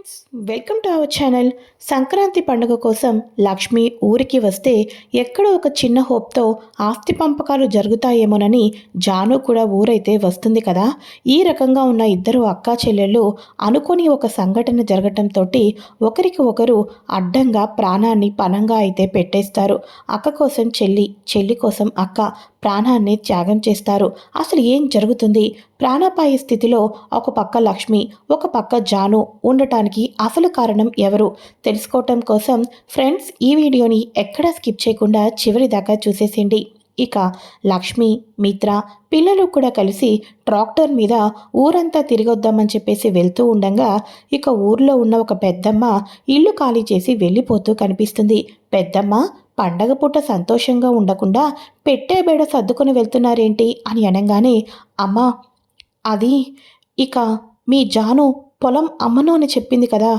Friends, welcome to our channel. Sankranti పండుగ కోసం లక్ష్మి ఊరికి వస్తే ఎక్కడో ఒక చిన్న హోప్తో ఆస్తి పంపకాలు జరుగుతాయేమోనని జాను కూడా ఊరైతే వస్తుంది కదా. ఈ రకంగా ఉన్న ఇద్దరు అక్కా చెల్లెళ్ళు అనుకోని ఒక సంఘటన జరగటంతో ఒకరికి ఒకరు అడ్డంగా ప్రాణాన్ని పణంగా అయితే పెట్టేస్తారు. అక్క కోసం చెల్లి, చెల్లి కోసం అక్క ప్రాణాన్ని త్యాగం చేస్తారు. అసలు ఏం జరుగుతుంది? ప్రాణాపాయ స్థితిలో ఒక పక్క లక్ష్మి, ఒక పక్క జాను ఉండటానికి అసలు కారణం ఎవరు తెలుసుకోవటం కోసం ఫ్రెండ్స్ ఈ వీడియోని ఎక్కడా స్కిప్ చేయకుండా చివరి దాకా చూసేసిండి. ఇక లక్ష్మి, మిత్ర పిల్లలు కూడా కలిసి ట్రాక్టర్ మీద ఊరంతా తిరిగొద్దామని చెప్పేసి వెళ్తూ ఉండగా ఇక ఊర్లో ఉన్న ఒక పెద్దమ్మ ఇల్లు ఖాళీ చేసి వెళ్ళిపోతూ కనిపిస్తుంది. పెద్దమ్మ, పండగ పూట సంతోషంగా ఉండకుండా పెట్టే బేడ సర్దుకొని వెళ్తున్నారేంటి అని అనగానే, అమ్మా అది ఇక మీ జాను పొలం అమ్మను అని చెప్పింది కదా,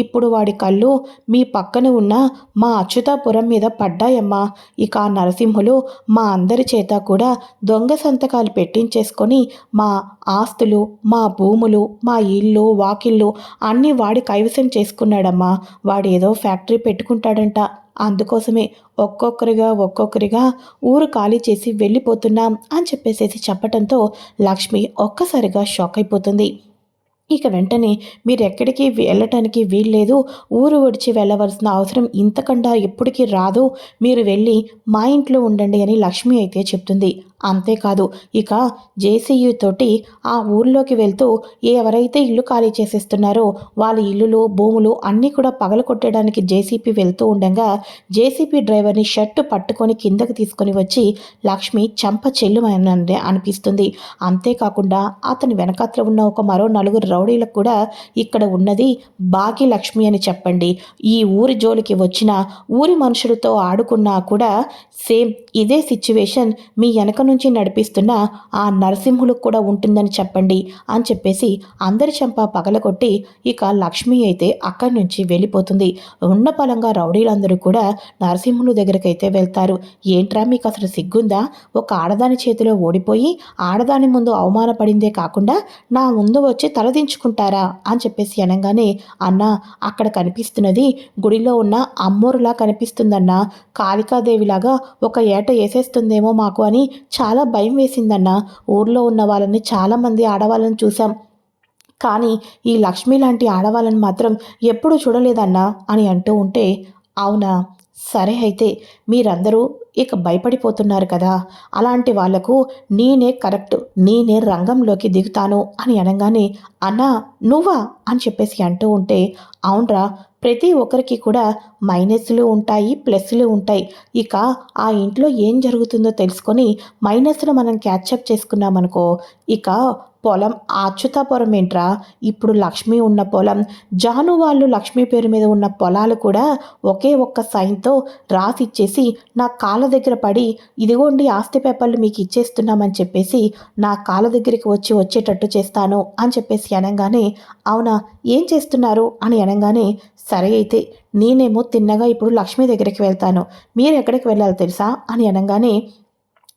ఇప్పుడు వాడి కళ్ళు మీ పక్కన ఉన్న మా అచ్యుతాపురం మీద పడ్డాయమ్మా. ఇక ఆ నరసింహులు మా అందరి చేత కూడా దొంగ సంతకాలు పెట్టించేసుకొని మా ఆస్తులు, మా భూములు, మా ఇల్లు వాకిళ్ళు అన్నీ వాడి కైవసం చేసుకున్నాడమ్మా. వాడు ఏదో ఫ్యాక్టరీ పెట్టుకుంటాడంట. అందుకోసమే ఒక్కొక్కరిగా ఊరు ఖాళీ చేసి వెళ్ళిపోతున్నాం అని చెప్పేసి చెప్పటంతో లక్ష్మి ఒక్కసారిగా షాక్ అయిపోతుంది. ఇక వెంటనే మీరు ఎక్కడికి వెళ్ళటానికి వీల్లేదు, ఊరు విడిచి వెళ్ళవలసిన అవసరం ఇంతకన్నా ఎప్పటికీ రాదు, మీరు వెళ్ళి మా ఇంట్లో ఉండండి అని లక్ష్మి అయితే చెప్తుంది. అంతేకాదు ఇక జేసీయూ తోటి ఆ ఊర్లోకి వెళ్తూ ఎవరైతే ఇల్లు ఖాళీ చేసేస్తున్నారో వాళ్ళ ఇల్లులు భూములు అన్నీ కూడా పగలకొట్టడానికి జేసీపీ వెళ్తూ ఉండగా జేసీపీ డ్రైవర్ని షర్టు పట్టుకొని కిందకు తీసుకొని వచ్చి లక్ష్మి చంప చెల్లుమని అనిపిస్తుంది. అంతేకాకుండా అతని వెనకాతల ఉన్న ఒక మరో నలుగురు రౌడీలకు కూడా ఇక్కడ ఉన్నది భాగ్యలక్ష్మి అని చెప్పండి, ఈ ఊరి జోలికి వచ్చిన ఊరి మనుషులతో ఆడుకున్నా కూడా సేమ్ ఇదే సిచ్యువేషన్ మీ వెనక నుంచి నడిపిస్తున్న ఆ నరసింహులకు కూడా ఉంటుందని చెప్పండి అని చెప్పేసి అందరి చెంప పగలగొట్టి ఇక లక్ష్మి అయితే అక్కడి నుంచి వెళ్ళిపోతుంది. ఉన్న పలంగా రౌడీలందరూ కూడా నరసింహులు దగ్గరకైతే వెళ్తారు. ఏంట్రా మీకు అసలు సిగ్గుందా? ఒక ఆడదాని చేతిలో ఓడిపోయి ఆడదాని ముందు అవమానపడిందే కాకుండా నా ముందు వచ్చి తలదించుకుంటారా అని చెప్పేసి అనగానే, అన్నా అక్కడ కనిపిస్తున్నది గుడిలో ఉన్న అమ్మోరులా కనిపిస్తుందన్నా, కాళికాదేవిలాగా ఒక ఏట వేసేస్తుందేమో మాకు అని చాలా భయం వేసిందన్నా. ఊర్లో ఉన్న వాళ్ళని చాలామంది ఆడవాళ్ళని చూసాం, కానీ ఈ లక్ష్మి లాంటి ఆడవాళ్ళని మాత్రం ఎప్పుడూ చూడలేదన్నా అని అంటూ ఉంటే, అవునా సరే అయితే మీరందరూ ఇక భయపడిపోతున్నారు కదా, అలాంటి వాళ్లకు నేనే కరెక్ట్, నేనే రంగంలోకి దిగుతాను అని అనగానే, అన్నా నువ్వా అని చెప్పేసి అంటూ ఉంటే, అవునరా, ప్రతి ఒక్కరికి కూడా మైనస్లు ఉంటాయి, ప్లస్లు ఉంటాయి. ఇక ఆ ఇంట్లో ఏం జరుగుతుందో తెలుసుకొని మైనస్ను మనం క్యాచప్ చేసుకున్నామనుకో, ఇక పొలం అచ్యుతాపురం ఏంట్రా, ఇప్పుడు లక్ష్మి ఉన్న పొలం, జాను వాళ్ళు లక్ష్మి పేరు మీద ఉన్న పొలాలు కూడా ఒకే ఒక్క సైన్తో రాసిచ్చేసి నా కాళ్ళ దగ్గర పడి ఇదిగోండి ఆస్తి పేపర్లు మీకు ఇచ్చేస్తున్నామని చెప్పేసి నా కాళ్ళ దగ్గరికి వచ్చేటట్టు చేస్తాను అని చెప్పేసి అనగానే, అవునా ఏం చేస్తున్నారు అని అనగానే, సరే అయితే నేనేమో తిన్నగా ఇప్పుడు లక్ష్మి దగ్గరికి వెళ్తాను, మీరు ఎక్కడికి వెళ్ళాలి తెలుసా అని అనగానే,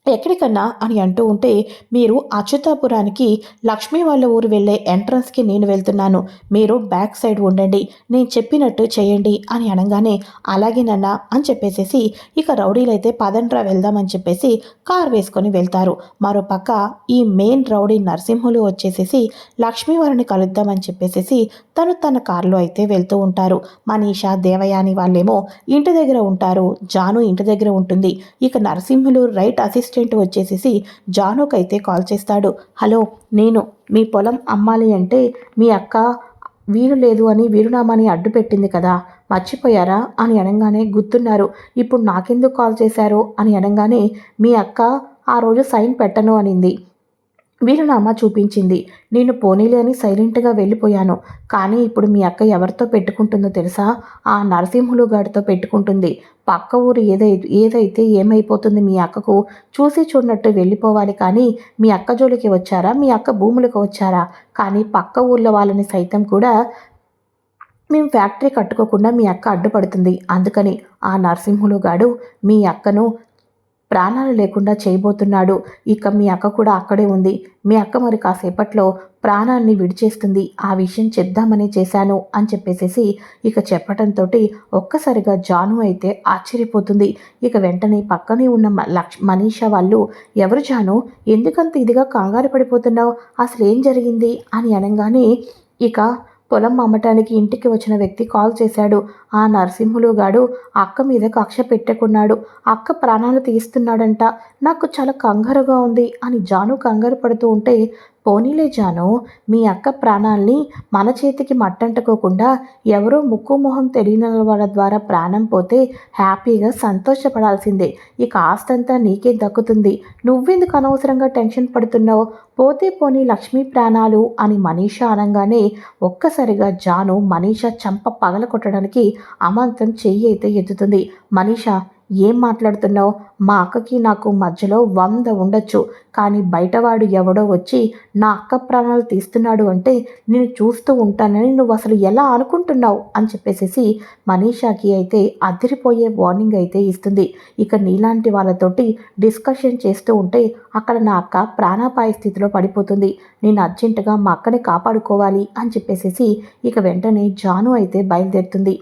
ఎక్కడికన్నా అని అంటూ ఉంటే, మీరు అచ్యుతాపురానికి లక్ష్మీ వాళ్ళ ఊరు వెళ్ళే ఎంట్రన్స్కి నేను వెళ్తున్నాను, మీరు బ్యాక్ సైడ్ ఉండండి, నేను చెప్పినట్టు చేయండి అని అనగానే, అలాగేనన్నా అని చెప్పేసి ఇక రౌడీలైతే పదండ్రా వెళ్దామని చెప్పేసి కార్ వేసుకొని వెళ్తారు. మరోపక్క ఈ మెయిన్ రౌడీ నరసింహులు వచ్చేసేసి లక్ష్మీ వారిని కలుద్దామని చెప్పేసి తన కారులో అయితే వెళ్తూ ఉంటారు. మనీషా, దేవయాని వాళ్ళేమో ఇంటి దగ్గర ఉంటారు, జాను ఇంటి దగ్గర ఉంటుంది. ఇక నరసింహులు రైట్ అసిస్టెంట్ వచ్చేసేసి జానుకైతే కాల్ చేస్తాడు. హలో, నేను మీ పొలం అమ్మాలి అంటే మీ అక్క వీలు లేదు అని వీరునామాని అడ్డు పెట్టింది కదా, మర్చిపోయారా అని అనగానే, గుర్తున్నారు, ఇప్పుడు నాకెందుకు కాల్ చేశారు అని అనగానే, మీ అక్క ఆ రోజు సైన్ పెట్టను అనింది, వీలునామా చూపించింది, నేను పోనీలే అని సైలెంట్గా వెళ్ళిపోయాను, కానీ ఇప్పుడు మీ అక్క ఎవరితో పెట్టుకుంటుందో తెలుసా? ఆ నరసింహులు గాడితో పెట్టుకుంటుంది. పక్క ఊరు ఏదైతే ఏమైపోతుంది మీ అక్కకు? చూసి చూడనట్టు వెళ్ళిపోవాలి, కానీ మీ అక్క జోలికి వచ్చారా, మీ అక్క భూములకు వచ్చారా? కానీ పక్క ఊళ్ళో వాళ్ళని సైతం కూడా మేము ఫ్యాక్టరీ కట్టుకోకుండా మీ అక్క అడ్డుపడుతుంది, అందుకని ఆ నరసింహులు గాడు మీ అక్కను ప్రాణాలు లేకుండా చేయబోతున్నాడు. ఇక మీ అక్క కూడా అక్కడే ఉంది. మీ అక్క మరి కాసేపట్లో ప్రాణాన్ని విడిచేస్తుంది. ఆ విషయం చెప్దామని చేశాను అని చెప్పేసేసి ఇక చెప్పటంతో ఒక్కసారిగా జాను అయితే ఆశ్చర్యపోతుంది. ఇక వెంటనే పక్కనే ఉన్న మనీషా వాళ్ళు, ఎవరు జాను, ఎందుకంత ఇదిగా కంగారు పడిపోతున్నావు, అసలు ఏం జరిగింది అని అనగానే, ఇక పొలం అమ్మటానికి ఇంటికి వచ్చిన వ్యక్తి కాల్ చేశాడు. ఆ నరసింహులు గాడు అక్క మీద కక్ష పెట్టుకున్నాడు. అక్క ప్రాణాలు తీస్తున్నాడంట. నాకు చాలా కంగారుగా ఉంది అని జాను కంగారు పడుతూ ఉంటే, పోనీలే జాను, మీ అక్క ప్రాణాల్ని మన చేతికి మట్టంటుకోకుండా ఎవరో ముక్కు మొహం తెలియని వాళ్ళ ద్వారా ప్రాణం పోతే హ్యాపీగా సంతోషపడాల్సిందే. ఇక ఆస్తంతా నీకే దక్కుతుంది. నువ్వెందుకు అనవసరంగా టెన్షన్ పడుతున్నావు? పోతే పోనీ లక్ష్మీ ప్రాణాలు అని మనీషా అనగానే ఒక్కసారిగా జాను మనీషా చంప పగల కొట్టడానికి అమాంతం చెయ్యి అయితే ఎత్తుతుంది. మనీషా, ఏం మాట్లాడుతున్నావు? మా అక్కకి నాకు మధ్యలో 100 ఉండొచ్చు, కానీ బయటవాడు ఎవడో వచ్చి నా అక్క ప్రాణాలు తీస్తున్నాడు అంటే నేను చూస్తూ ఉంటానని నువ్వు అసలు ఎలా అనుకుంటున్నావు అని చెప్పేసేసి మనీషాకి అయితే అదిరిపోయే వార్నింగ్ అయితే ఇస్తుంది. ఇక నీలాంటి వాళ్ళతోటి డిస్కషన్ చేస్తూ ఉంటే అక్కడ నా అక్క ప్రాణాపాయ స్థితిలో పడిపోతుంది. నేను అర్జెంటుగా మా అక్కని కాపాడుకోవాలి అని చెప్పేసేసి ఇక వెంటనే జాను అయితే బయలుదేరుతుంది.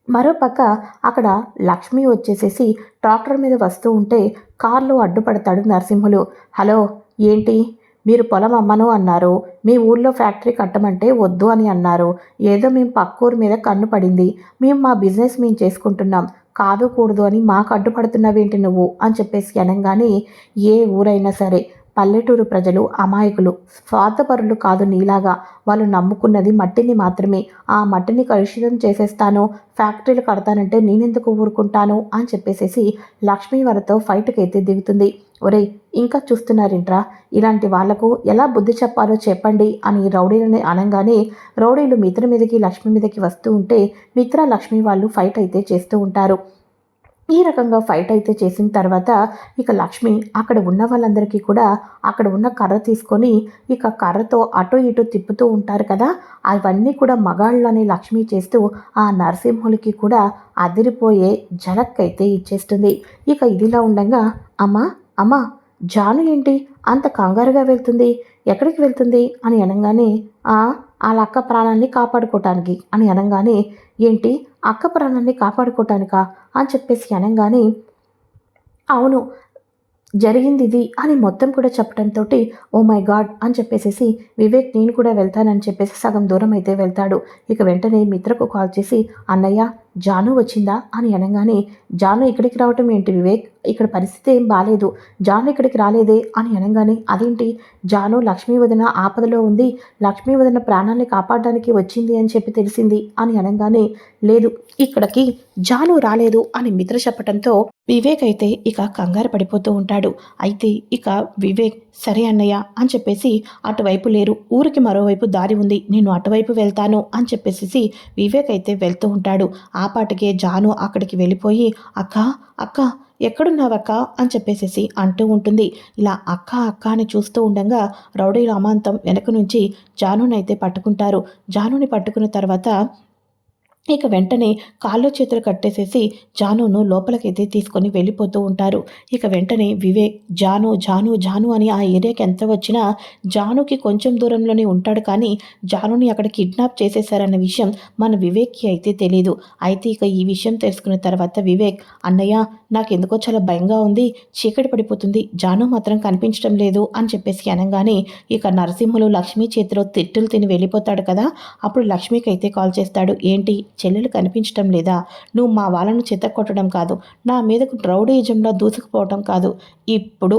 మరోపక్క అక్కడ లక్ష్మి వచ్చేసేసి ట్రాక్టర్ మీద వస్తూ ఉంటే కారులో అడ్డుపడతాడు నరసింహులు. హలో, ఏంటి మీరు పొలం అమ్మను అన్నారు, మీ ఊళ్ళో ఫ్యాక్టరీ కట్టమంటే వద్దు అని అన్నారు, ఏదో మేము పక్కూరు మీద కన్ను పడింది, మేము మా బిజినెస్ మేము చేసుకుంటున్నాం, కాదు కూడదు అని మాకు అడ్డుపడుతున్నావేంటి నువ్వు అని చెప్పేసి అనగానే, ఏ ఊరైనా సరే పల్లెటూరు ప్రజలు అమాయకులు, స్వార్థపరులు కాదు నీలాగా. వాళ్ళు నమ్ముకున్నది మట్టిని మాత్రమే. ఆ మట్టిని కలుషితం చేసేస్తాను, ఫ్యాక్టరీలు కడతానంటే నేనెందుకు ఊరుకుంటాను అని చెప్పేసేసి లక్ష్మీ వారితో ఫైట్కి అయితే దిగుతుంది. ఒరేయ్, ఇంకా చూస్తున్నారేంట్రా, ఇలాంటి వాళ్లకు ఎలా బుద్ధి చెప్పాలో చెప్పండి అని రౌడీలని అనగానే రౌడీలు మిత్ర మీదకి లక్ష్మి మీదకి వస్తూ ఉంటే మిత్ర లక్ష్మి వాళ్ళు ఫైట్ అయితే చేస్తూ ఉంటారు. ఈ రకంగా ఫైట్ అయితే చేసిన తర్వాత ఇక లక్ష్మి అక్కడ ఉన్న వాళ్ళందరికీ కూడా అక్కడ ఉన్న కర్ర తీసుకొని ఇక కర్రతో అటు ఇటు తిప్పుతూ ఉంటారు కదా, అవన్నీ కూడా మగాళ్ళని లక్ష్మి చేస్తూ ఆ నరసింహులకి కూడా అదిరిపోయే జలక్ అయితే ఇచ్చేస్తుంది. ఇక ఇదిలా ఉండగా, అమ్మా అమ్మా, జాను ఏంటి అంత కంగారుగా వెళ్తుంది, ఎక్కడికి వెళ్తుంది అని అనగానే, వాళ్ళ అక్క ప్రాణాన్ని కాపాడుకోవటానికి అని అనగానే, ఏంటి అక్క ప్రాణాన్ని కాపాడుకోవటానికా అని చెప్పేసి అనగానే, అవును, జరిగింది ఇది అని మొత్తం కూడా చెప్పడంతో ఓ మై గాడ్ అని చెప్పేసేసి వివేక్ నేను కూడా వెళ్తానని చెప్పేసి సగం దూరం అయితే వెళ్తాడు. ఇక వెంటనే మిత్రకు కాల్ చేసి, అన్నయ్య జాను వచ్చిందా అని అనగానే, జాను ఇక్కడికి రావటం ఏంటి వివేక్, ఇక్కడ పరిస్థితి ఏం బాగాలేదు, జాను ఇక్కడికి రాలేదే అని అనగానే, అదేంటి, జాను లక్ష్మీ వదిన ఆపదలో ఉంది, లక్ష్మీ వదిన ప్రాణాన్ని కాపాడడానికి వచ్చింది అని చెప్పి తెలిసింది అని అనగానే, లేదు ఇక్కడికి జాను రాలేదు అని మిత్ర చెప్పడంతో వివేక్ అయితే ఇక కంగారు పడిపోతూ ఉంటాడు. అయితే ఇక వివేక్, సరే అన్నయ్య అని చెప్పేసి అటువైపు లేరు, ఊరికి మరోవైపు దారి ఉంది, నేను అటువైపు వెళ్తాను అని చెప్పేసి వివేక్ అయితే వెళ్తూ ఉంటాడు. ఆ పాటికే జాను అక్కడికి వెళ్ళిపోయి, అక్క అక్క ఎక్కడున్నావక్క అని చెప్పేసేసి అంటూ ఉంటుంది. ఇలా అక్క అక్క అని చూస్తూ ఉండగా రౌడీల అమాంతం వెనక నుంచి జానునైతే పట్టుకుంటారు. జానుని పట్టుకున్న తర్వాత ఇక వెంటనే కాళ్ళు చేతులు కట్టేసేసి జానును లోపలికైతే తీసుకొని వెళ్ళిపోతూ ఉంటారు. ఇక వెంటనే వివేక్ జాను జాను జాను అని ఆ ఏరియాకి ఎంత వచ్చినా జానుకి కొంచెం దూరంలోనే ఉంటాడు, కానీ జానుని అక్కడ కిడ్నాప్ చేసేశారన్న విషయం మన వివేక్కి అయితే తెలీదు. అయితే ఇక ఈ విషయం తెలుసుకున్న తర్వాత వివేక్, అన్నయ్య నాకెందుకో చాలా భయంగా ఉంది, చీకటి పడిపోతుంది, జాను మాత్రం కనిపించడం లేదు అని చెప్పేసి అనగానే ఇక నరసింహులు లక్ష్మీ చేతిలో తిట్టులు తిని వెళ్ళిపోతాడు కదా, అప్పుడు లక్ష్మికి అయితే కాల్ చేస్తాడు. ఏంటి చెల్లెలు కనిపించడం లేదా, నువ్వు మా వాళ్ళను కొట్టడం కాదు, నా మీదకు రౌడీజంలో దూసుకుపోవటం కాదు, ఇప్పుడు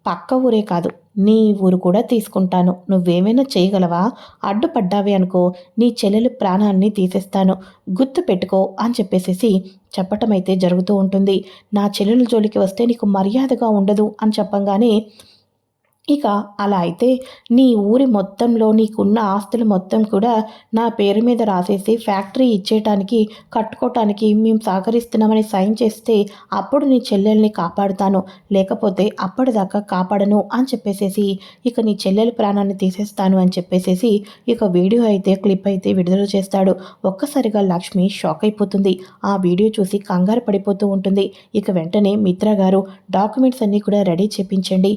పక్క ఊరే కాదు నీ ఊరు కూడా తీసుకుంటాను, నువ్వేమైనా చేయగలవా, అడ్డుపడ్డావి అనుకో నీ చెల్లెలు ప్రాణాన్ని తీసేస్తాను, గుర్తు పెట్టుకో అని చెప్పేసేసి చెప్పటం అయితే జరుగుతూ ఉంటుంది. నా చెల్లెల జోలికి వస్తే నీకు మర్యాదగా ఉండదు అని చెప్పంగానే ఇక అలా అయితే నీ ఊరి మొత్తంలో నీకున్న ఆస్తులు మొత్తం కూడా నా పేరు మీద రాసేసి ఫ్యాక్టరీ ఇచ్చేయటానికి, కట్టుకోవటానికి మేము సహకరిస్తున్నామని సైన్ చేస్తే అప్పుడు నీ చెల్లెల్ని కాపాడుతాను. లేకపోతే అప్పటిదాకా కాపాడను అని చెప్పేసేసి ఇక నీ చెల్లెలి ప్రాణాన్ని తీసేస్తాను అని చెప్పేసేసి ఇక వీడియో అయితే క్లిప్ అయితే విడుదల చేస్తాడు. ఒక్కసారిగా లక్ష్మి షాక్ అయిపోతుంది. ఆ వీడియో చూసి కంగారు పడిపోతూ ఉంటుంది. ఇక వెంటనే మిత్ర గారు డాక్యుమెంట్స్ అన్నీ కూడా రెడీ చేపించండి.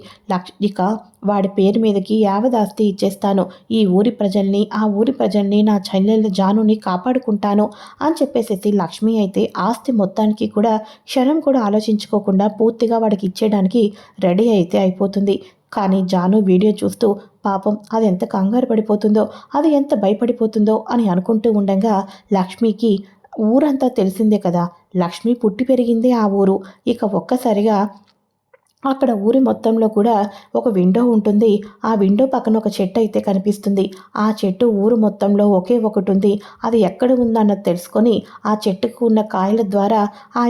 ఇక వాడి పేరు మీదకి యావదాస్తి ఇచ్చేస్తాను. ఈ ఊరి ప్రజల్ని, ఆ ఊరి ప్రజల్ని, నా చెల్లెలు జానుని కాపాడుకుంటాను అని చెప్పేసేసి లక్ష్మి అయితే ఆస్తి మొత్తానికి కూడా క్షణం కూడా ఆలోచించుకోకుండా పూర్తిగా వాడికి ఇచ్చేయడానికి రెడీ అయితే అయిపోతుంది. కానీ జాను వీడియో చూస్తూ పాపం అది ఎంత కంగారు పడిపోతుందో, అది ఎంత భయపడిపోతుందో అని అనుకుంటూ ఉండగా లక్ష్మికి ఊరంతా తెలిసిందే కదా! లక్ష్మి పుట్టి పెరిగిందే ఆ ఊరు. ఇక ఒక్కసారిగా అక్కడ ఊరి మొత్తంలో కూడా ఒక విండో ఉంటుంది. ఆ విండో పక్కన ఒక చెట్టు అయితే కనిపిస్తుంది. ఆ చెట్టు ఊరు మొత్తంలో ఒకే ఒకటి ఉంది. అది ఎక్కడ ఉందన్నది తెలుసుకొని ఆ చెట్టుకు ఉన్న కాయల ద్వారా ఆ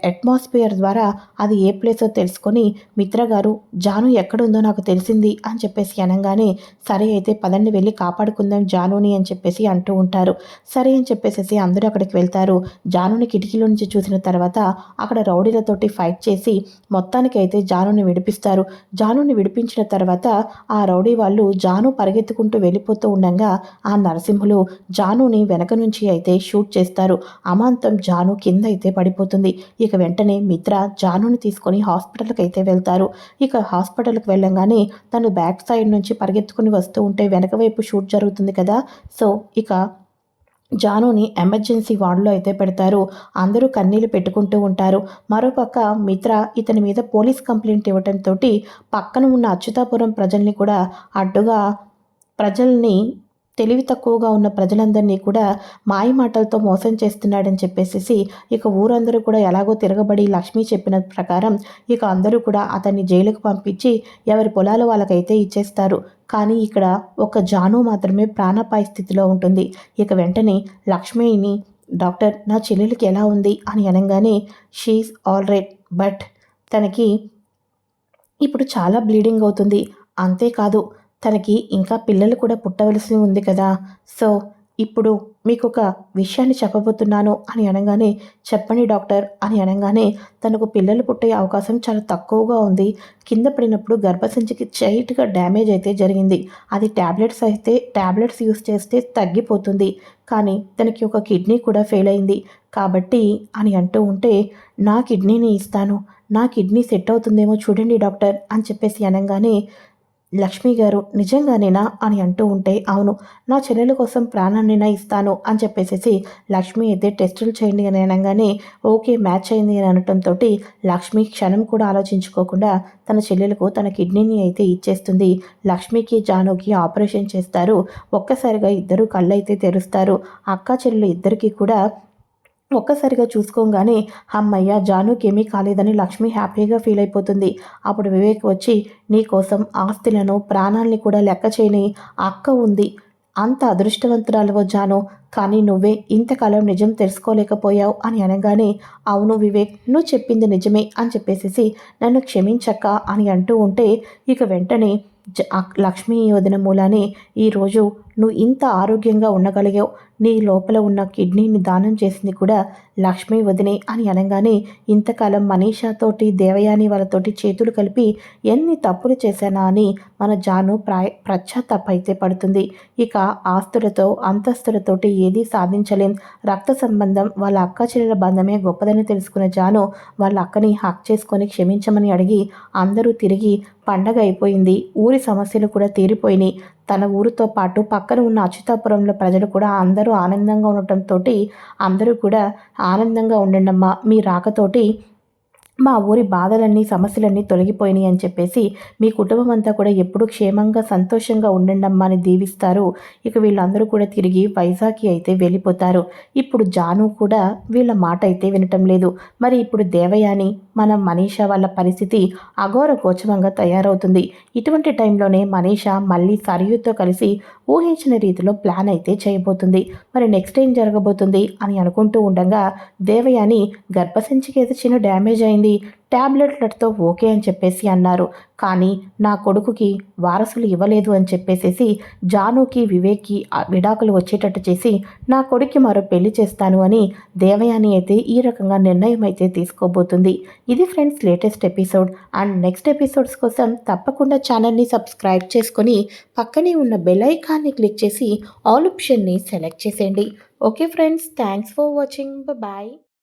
అట్మాస్ఫియర్ ద్వారా అది ఏ ప్లేసో తెలుసుకొని మిత్ర గారు జాను ఎక్కడుందో నాకు తెలిసింది అని చెప్పేసి అనగానే సరే అయితే పదండి వెళ్ళి కాపాడుకుందాం జానుని అని చెప్పేసి అంటూ ఉంటారు. సరే అని చెప్పేసి అందరూ అక్కడికి వెళ్తారు. జానుని కిటికీలో నుంచి చూసిన తర్వాత అక్కడ రౌడీలతోటి ఫైట్ చేసి మొత్తానికైతే జానుని విడిపిస్తారు. జానుని విడిపించిన తర్వాత ఆ రౌడీ వాళ్ళు జాను పరిగెత్తుకుంటూ వెళ్ళిపోతూ ఉండగా ఆ నరసింహులు జానుని వెనక నుంచి అయితే షూట్ చేస్తారు. అమాంతం జాను కింద అయితే పడిపోతుంది. ఇక వెంటనే మిత్ర జానుని తీసుకొని హాస్పిటల్కి అయితే వెళ్తారు. ఇక హాస్పిటల్కి వెళ్ళంగానే తను బ్యాక్ సైడ్ నుంచి పరిగెత్తుకుని వస్తూ ఉంటే వెనక వైపు షూట్ జరుగుతుంది కదా! సో ఇక జానుని ఎమర్జెన్సీ వార్డులో అయితే పెడతారు. అందరూ కన్నీళ్లు పెట్టుకుంటూ ఉంటారు. మరోపక్క మిత్ర ఇతని మీద పోలీస్ కంప్లైంట్ ఇవ్వడంతో పక్కన ఉన్న అచ్యుతాపురం ప్రజల్ని కూడా అడ్డుగా ప్రజల్ని తెలివి తక్కువగా ఉన్న ప్రజలందరినీ కూడా మాయమాటలతో మోసం చేస్తున్నాడని చెప్పేసి ఇక ఊరందరూ కూడా ఎలాగో తిరగబడి లక్ష్మి చెప్పిన ప్రకారం ఇక అందరూ కూడా అతన్ని జైలుకు పంపించి ఎవరి పొలాలు వాళ్ళకైతే ఇచ్చేస్తారు. కానీ ఇక్కడ ఒక జాను మాత్రమే ప్రాణాపాయ స్థితిలో ఉంటుంది. ఇక వెంటనే లక్ష్మిని డాక్టర్ నా చెల్లెలికి ఎలా ఉంది అని అనగానే షీఈస్ ఆల్ రైట్, బట్ తనకి ఇప్పుడు చాలా బ్లీడింగ్ అవుతుంది. అంతేకాదు తనకి ఇంకా పిల్లలు కూడా పుట్టవలసి ఉంది కదా! సో, ఇప్పుడు మీకొక విషయాన్ని చెప్పబోతున్నాను అని అనగానే, చెప్పండి డాక్టర్ అని అనగానే, తనకు పిల్లలు పుట్టే అవకాశం చాలా తక్కువగా ఉంది. కింద పడినప్పుడు గర్భసంచికి స్ట్రెయిట్‌గా డ్యామేజ్ అయితే జరిగింది. అది టాబ్లెట్స్ యూజ్ చేస్తే తగ్గిపోతుంది. కానీ తనకి ఒక కిడ్నీ కూడా ఫెయిల్ అయింది. కాబట్టి అని అంటూ ఉంటే, నా కిడ్నీని ఇస్తాను. నా కిడ్నీ సెట్ అవుతుందేమో చూడండి డాక్టర్ అని చెప్పేసి అనంగానే లక్ష్మి గారు నిజంగానేనా అని అంటూ ఉంటే అవును నా చెల్లెల కోసం ప్రాణాన్నైనా ఇస్తాను అని చెప్పేసేసి లక్ష్మి అయితే టెస్టులు చేయండి అని అనగానే ఓకే మ్యాచ్ అయింది అని అనటంతో లక్ష్మి క్షణం కూడా ఆలోచించుకోకుండా తన చెల్లెలకు తన కిడ్నీని అయితే ఇచ్చేస్తుంది. లక్ష్మికి జానుకి ఆపరేషన్ చేస్తారు. ఒక్కసారిగా ఇద్దరు కళ్ళైతే తెరుస్తారు. అక్క చెల్లెలు ఇద్దరికీ కూడా ఒక్కసారిగా చూసుకోగానే హమ్మయ్య జానుకేమీ కాలేదని లక్ష్మి హ్యాపీగా ఫీల్ అయిపోతుంది. అప్పుడు వివేక్ వచ్చి నీకోసం ఆస్తులను ప్రాణాల్ని కూడా లెక్క చేయని అక్క ఉంది. అంత అదృష్టవంతురాలువో జాను, కానీ నువ్వే ఇంతకాలం నిజం తెలుసుకోలేకపోయావు అని అనగానే అవును వివేక్ నువ్వు చెప్పింది నిజమే అని చెప్పేసేసి నన్ను క్షమించక్క అని అంటూ ఉంటే ఇక వెంటనే లక్ష్మీ వదిన మూలానే ఈరోజు నువ్వు ఇంత ఆరోగ్యంగా ఉండగలిగావు. నీ లోపల ఉన్న కిడ్నీని దానం చేసింది కూడా లక్ష్మీ వదినే అని అనగానే ఇంతకాలం మనీషాతోటి దేవయాని వాళ్ళతోటి చేతులు కలిపి ఎన్ని తప్పులు చేశానా అని మన జాను పశ్చాత్తాప అయితే పడుతుంది. ఇక ఆస్తులతో అంతస్తులతోటి ఏదీ సాధించలేం. రక్త సంబంధం వాళ్ళ అక్క చెల్లెల బంధమే గొప్పదని తెలుసుకున్న జాను వాళ్ళ అక్కని హక్ చేసుకొని క్షమించమని అడిగి అందరూ తిరిగి పండగ అయిపోయింది. ఊరి సమస్యలు కూడా తీరిపోయినాయి. తన ఊరితో పాటు పక్కన ఉన్న అచ్యుతాపురంలో ప్రజలు కూడా అందరూ ఆనందంగా ఉండటంతో అందరూ కూడా ఆనందంగా ఉండండమ్మా మీ రాకతోటి మా ఊరి బాధలన్నీ సమస్యలన్నీ తొలగిపోయినాయి అని చెప్పేసి మీ కుటుంబం అంతా కూడా ఎప్పుడూ క్షేమంగా సంతోషంగా ఉండండమ్మా అని దీవిస్తారు. ఇక వీళ్ళందరూ కూడా తిరిగి వైజాగ్కి అయితే వెళ్ళిపోతారు. ఇప్పుడు జాను కూడా వీళ్ళ మాట అయితే వినటం లేదు. మరి ఇప్పుడు దేవయాని మన మనీషా వాళ్ళ పరిస్థితి అఘోర గోచరంగా తయారవుతుంది. ఇటువంటి టైంలోనే మనీషా మళ్ళీ సరియుతో కలిసి ఊహించిన రీతిలో ప్లాన్ అయితే చేయబోతుంది. మరి నెక్స్ట్ ఏం జరగబోతుంది అని అనుకుంటూ ఉండగా దేవయాని గర్భసంచికి ఏదో చిన్న డ్యామేజ్ అయింది అయిపోయింది, ట్యాబ్లెట్లతో ఓకే అని చెప్పేసి అన్నారు. కానీ నా కొడుకుకి వారసులు ఇవ్వలేదు అని చెప్పేసేసి జానుకి, వివేక్కి విడాకులు వచ్చేటట్టు చేసి నా కొడుక్కి మరో పెళ్లి చేస్తాను అని దేవయాని అయితే ఈ రకంగా నిర్ణయం అయితే తీసుకోబోతుంది. ఇది friends latest episode. And next episodes కోసం తప్పకుండా ఛానల్ని సబ్స్క్రైబ్ చేసుకొని పక్కనే ఉన్న బెల్ ఐకాన్ని క్లిక్ చేసి ఆల్ ఆప్షన్ని సెలెక్ట్ చేసేయండి. Okay friends, thanks for watching. Bye.